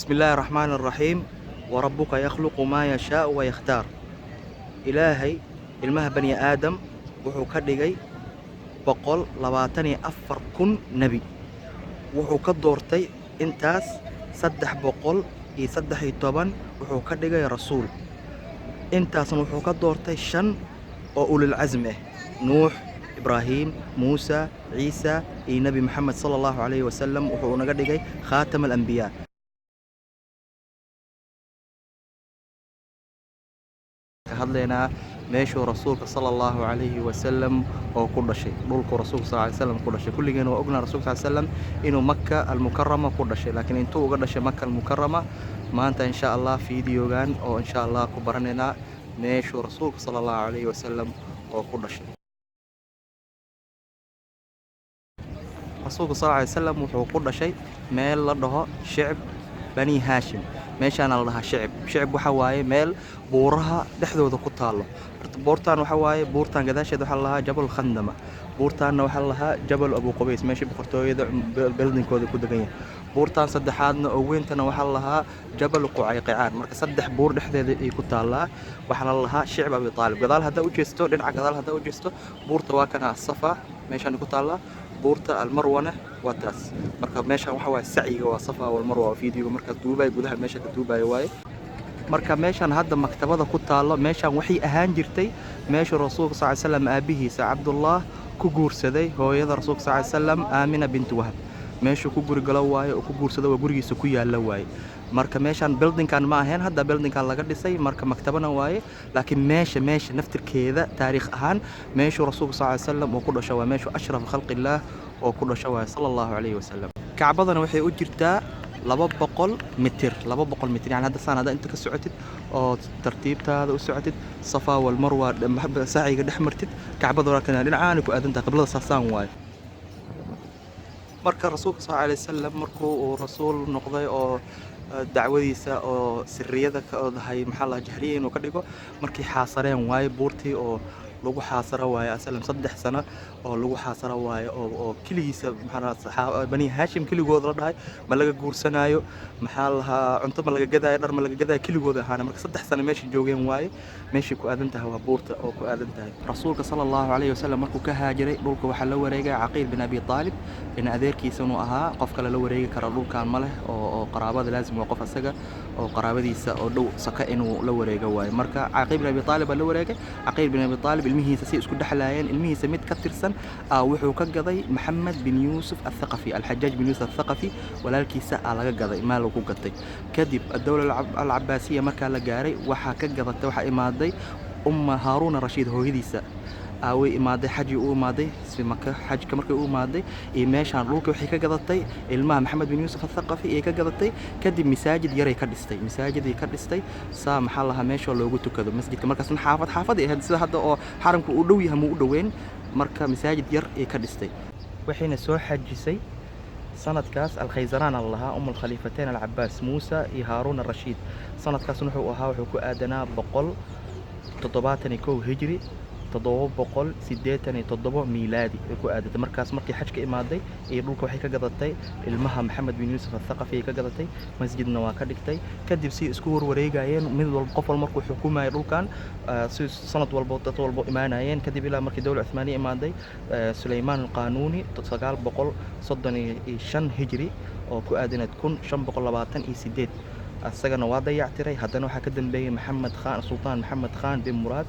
بسم الله الرحمن الرحيم وربك يخلق ما يشاء ويختار إلهي ilmaha bani aadam wuxuu ka dhigay 124,000 nebi wuxuu ka doortay intaas 313 wuxuu ka dhigay rasuul intaasna wuxuu ka doortay 5 oo ulul azmi ah nuux ibraahim muusa ciisa iyo nabi maxamed sallallahu alayhi wasallam wuxuu naga dhigay khaatam al-anbiya hadleena meeshuu rasuulka sallallahu alayhi wasallam oo ku dhashay dhulku rasuulka sallallahu alayhi wasallam ku dhashay kulligeena waa ognaa rasuulka sallallahu alayhi wasallam inuu makka al-mukarrama ku dhashay laakiin intuu uga dhashay makka al-mukarrama maanta insha Allah fiidiyogan oo insha Allah ku baranayna meeshuu rasuulka sallallahu alayhi wasallam oo ku dhashay rasuulka sallallahu alayhi wasallam wuxuu ku dhashay meel la dhaho shicb bani haashim meeshaan la dhahaa shicb waxa waaye meel buuraha dhexdooda ku taalo buurtaan waxa waaye buurtaan gadaasheed waxa la lahaa jabal khandama buurtaanna waxa la lahaa jabal abu qubays meesha boqortooyada buildingkooda ku degan yahay buurtaan saddexaadna oo weentana waxa la lahaa jabal qucayqicaan marka saddex buur dhexdeeda ay ku taalaa waxa la lahaa shicb abi taalib gadaal hadda u jeesto dhinaca gadaal hadda u jeesto buurta waa kana safa meeshaan ku taalaa buurta almarwana waa taas marka meeshaan waxa waaye saciga waa safa wal marwa fiidiyo marka duubay gudaha meesha ka duubay waaye marka meeshaan hadda maktabada ku taalo meeshaan waxay ahaan jirtay meesha rasuulka sallallahu alayhi wasallam aabihiisa abdullah ku guursaday hooyada rasuulka sallallahu alayhi wasallam aamina bint wahab meesha ku guri galo waaye oo ku guursada waa gurigiisa ku yaala waaye marka meeshaan buildingkan ma ahayn hadda buildingkan laga dhisay marka maktabana waaye laakiin meesha naftirkeeda taariikh ahaan meesha rasuulka sallallahu alayhi wasallam oo ku dhashay waa meesha ashraf khalqillah oo ku dhashay waa sallallahu alayhi wasallam kacbadana waxay u jirtaa 200 mitir yani hadda saan hadda inta ka socotid oo tartiibtaada u socotid safa wal marwa saciga dhex martid kacbada kana dhinacaan ku aadan tahay qiblada saasaan waaye marka rasuulka sallallahu alayhi wasallam markuu uu rasuul noqday oo dacwadiisa oo sirriyada ka odahay maxaa la jahriye inuu ka dhigo markii xaasareen waaye buurtii oo lagu xaasaro waaye asalan 3 sano oo lagu xaasaro waaye oo kaligiisa maxaa bani haashim kaligood la dhahay ma laga guursanaayo maxaa laha cunto ma laga gadaayo dhar ma laga gadaayo kaligood ahaana marka 3 sano meesha joogeen waaye meeshii ku aadan tahay waa buurta oo ku aadan tahay rasuulka sallallahu alayhi wasallam markuu ka haajiray dhulka waxa la wareegay aqiil bin abi talib in adeerkiisa inuu ahaa qof kale la wareegi kara dhulkan ma leh oo qaraabada laazim waa qof asaga oo qaraabadiisa oo dhow saka inuu la wareego waaye marka aqiil bin abi talib la wareegay aqiil bin abi talib ilmihiisa si isku dhaxlaayeen ilmihiisa mid ka tirsan wuxuu ka gaday maxamed bin yuusuf al-thaqafi al-hajjaj bin yuusuf al-thaqafi walaalkiisa laga gaday maal uu ku gatay kadib dawladda al-abbaasiyya marka la gaaray waxa ka gadatay waxa imaaday haarun rashid hooyadiisa way imaaday xaji uu imaaday si maka xajka markii uu imaaday ee meeshaan dhulka waxay ka gadatay ilmaha maxamed bin yuusuf al-thaqafi ee ka gadatay kadib masaajid yar ay ka dhistay saa maxaa laha meesha loogu tukado masjidka markaas xaafad ay sida hadda oo xaramku uu dhow yahay u dhaweyn marka masaajid yar ay ka dhistay waxayna soo xajisay sanadkaas al-khayzaraan allaha al-khalifateen al-abbaas muusa iyo haarun rashid sanadkaas wuxuu ku aadanaa 177 hijri 787 miilaadi ay ku aadatay markaas markii xajka imaaday ee dhulka waxay ka gadatay ilmaha maxamed bin yuusuf al-thaqafi ay ka gadatay masjidna waa ka dhigtay kadib si isku wareegayeen mid walba qof walba markuu xukumayay dhulkan si sanad walba dad walba imaanayeen kadib ilaa markii dawladda Uthmaaniya imaaday Suleymaan al-Qaanuuni 935 hijri oo ku aadanayd 1528 asagana waa dayactiray haddana waxa ka dambeeyay sultaan maxamed khan bin muraad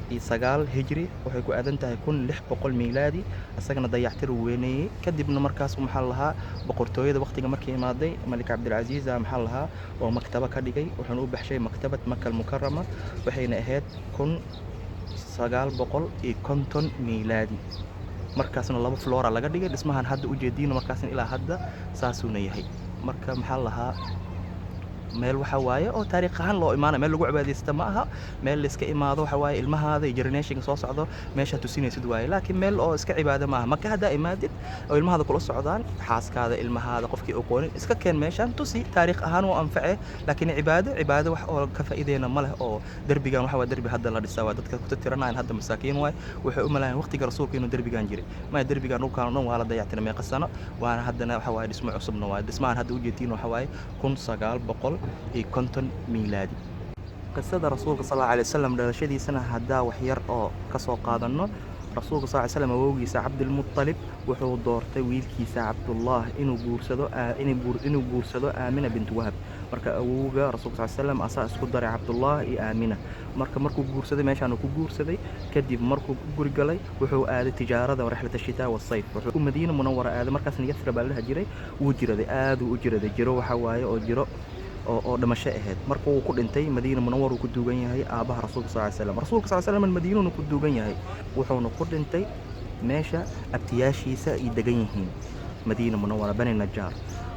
9 hijri waxay ku aadan tahay 1600 miilaadi asagana dayactir weyneeyay kadibna markaas maxaa lahaa boqortooyada waqtiga markii imaaday malik abdulaziz maxaa lahaa oo maktaba ka dhigay wuxuu u baxshay maktabad makka al-mukarrama waxayna ahayd 950 miilaadi markaasna 2 floora laga dhigay dhismahan hadda u jeedino markaasna ilaa hadda saasuna yahay marka maxaa lahaa meel waxa waaye oo taariikh ahaan loo imaanayo meel lagu cibaadaysta ma aha meel la iska imaado waxa waaye ilmahaada iyo generationka soo socdo meesha tusinaysid waaye laakiin meel oo iska cibaado ma aha maka haddaa imaadid oo ilmahaada kula socdaan xaaskaada ilmahaada qofkii aqoonin iska keen meeshan tusi taariikh ahaan oo anface laakiin cibaado wax oo ka faa'iideena ma leh oo derbigan waxa waa derbi hadda la dhisaa waa dadka ku tiranayaan hadda masaakiin waay waxay u malaayeen waqtiga rasuulka inuu derbigan jiray ma derbigan dhulkaan dhan waa la dayactiray meeqa sano waana haddana waxa waaye dhismo cusubna waa dhismahan hadda u jeedtiin waxa waaye 1950 miilaadi qisada rasuulka sallallahu alayhi wasallam dhalashadiisana haddaa wax yar oo ka soo qaadanno rasuulka sallallahu alayhi wasallam awowgiisa cabdulmuttalib wuxuu doortay wiilkiisa cabdullah inuu guursado aamina bint wahab marka awowga rasuulka sallallahu alayhi wasallam asaa isku daray cabdullah iyo aamina markuu guursaday meeshaan uu ku guursaday kadib markuu ku guri galay wuxuu aaday tijaarada rixlada shitaa wa sayf wuxuu madiina munawwara aaday markaasna yasrib baa la jiray wuu jiraday aad u jiraday jiro waxa waaye oo jiro oo dhamasho ahayd markuu ku dhintay madiina munawwar uu ku duugan yahay aabaha rasuulka sallallahu alayhi wasallam rasuulka sallallahu alayhi wasallam madiina uu ku duugan yahay wuxuuna ku dhintay meesha abtiyaashiisa ay degan yihiin madiina munawwara bani najjar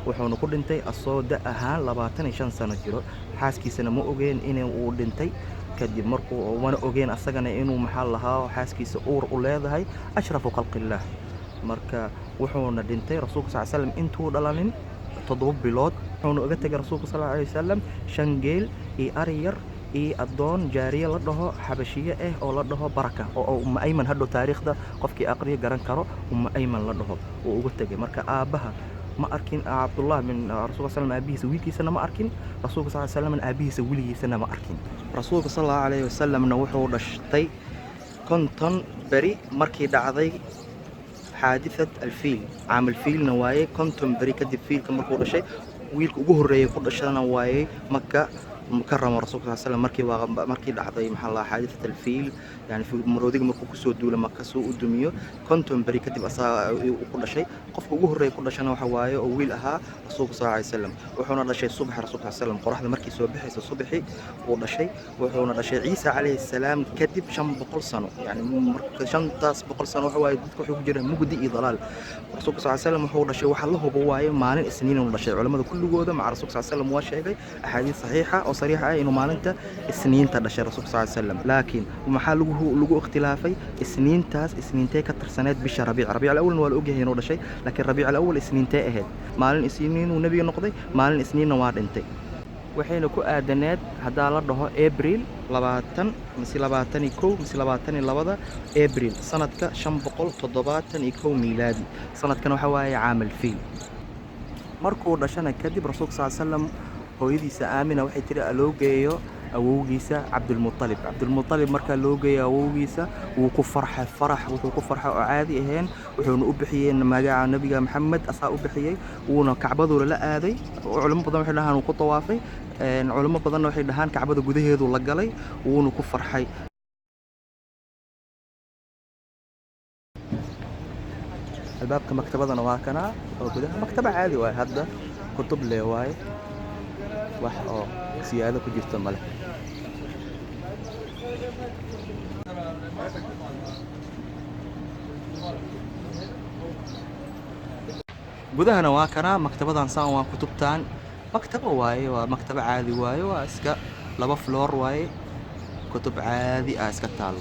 wuxuuna ku dhintay asoo da ahaan 25 sano jiro xaaskiisana ma ogeen inuu dhintay kadib markuu wana ogeen asagana inuu maxal lahaa xaaskiisa uur u leedahay ashrafu khalqillah marka wuxuuna dhintay rasuulka sallallahu alayhi wasallam intuu dhalanin 7 bilood wuxuuna uga tagay rasuulka sallallahu alayhi wasallam 5 geel iyo ari yar iyo adoon jaariye la dhaho xabashiye oo la dhaho baraka oo ayman hadho taariikhda qofkii aqriyo garan karo ayman la dhaho oo uga tagay marka aabaha ma arkin abdullah min rasuulka sallallahu alayhi wasallam wiilkiisana ma arkin rasuulka sallallahu alayhi wasallam aabihiisa wiligiisana ma arkin rasuulka sallallahu alayhi wasallamna wuxuu dhashtay 50 bari markii dhacday حادثة الفيل عام الفيل نواي كنتم بريكة الفيل كم مركو شيء ويلك وجهه رأي كل شيء نواي مكة مكرم الرسول صلى الله عليه وسلم مركي لحظة محل حادثة الفيل يعني في مرودك مركو كسود دولة مكة سوء الدمية كنتم بريكة بأسا وكل شيء قف وجهه رأي كل شيء نواي وويلها الرسول صلى الله عليه وسلم وحنا شيء الصبح الرسول صلى الله عليه وسلم قرح مركي صبح الصبحي ولا شيء وحنا شيء عيسى عليه السلام كذب شم بقول سنة يعني شم تاس بقول سنة وحواي تكو جره مجدي ضلال الرسول صلى الله عليه وسلم وحنا شيء وحله بواي مالين سنين ولا شيء علماء كل جودة مع الرسول صلى الله عليه وسلم واشيء أحاديث صحيحة أو صريحة إنه مالنتا السنين تدشر الرسول صلى الله عليه وسلم لكن ومحله لجو اختلافي السنين تاي كتر سنوات بش ربيع الأول والأوجه هنا ولا شيء لكن ربيع الأول السنين تاي أهد مالن السنين ونبي نقضي مالن السنين نوار انتي وحين كو آدنات هذا لده أبريل لباتن مثل لباتن يكو مثل لباتن لبدا أبريل سنة كشم بقول تضباطن يكو ميلادي سنة كانوا حواي عام الفيل مركو دشنا كذب رسول صلى الله عليه وسلم hooyadiisa aamina waxay tiri aloogeeyo awowgiisa cabdulmuttalib marka loogeeyo awowgiisa wuu ku farxay wuxuu ku farxay oo caadi ahayn wuxuuna u bixiyay magaca nabiga maxamed asaa u bixiyay wuuna kacbadu la aaday culimo badan waxay dhahaan uu ku tawaafay culimo badan waxay dhahaan kacbada gudaheedu la galay wuuna ku farxay albaabka maktabadana waa kana oo gudaha maktaba caadi waay hadda kutub leewaay wax oo siyaado ku jirto male gudahana waa kana maktabadan saan waa kutubtaan maktaba waaye waa maktaba caadi waaye waa iska laba floor waaye kutub caadi iska taal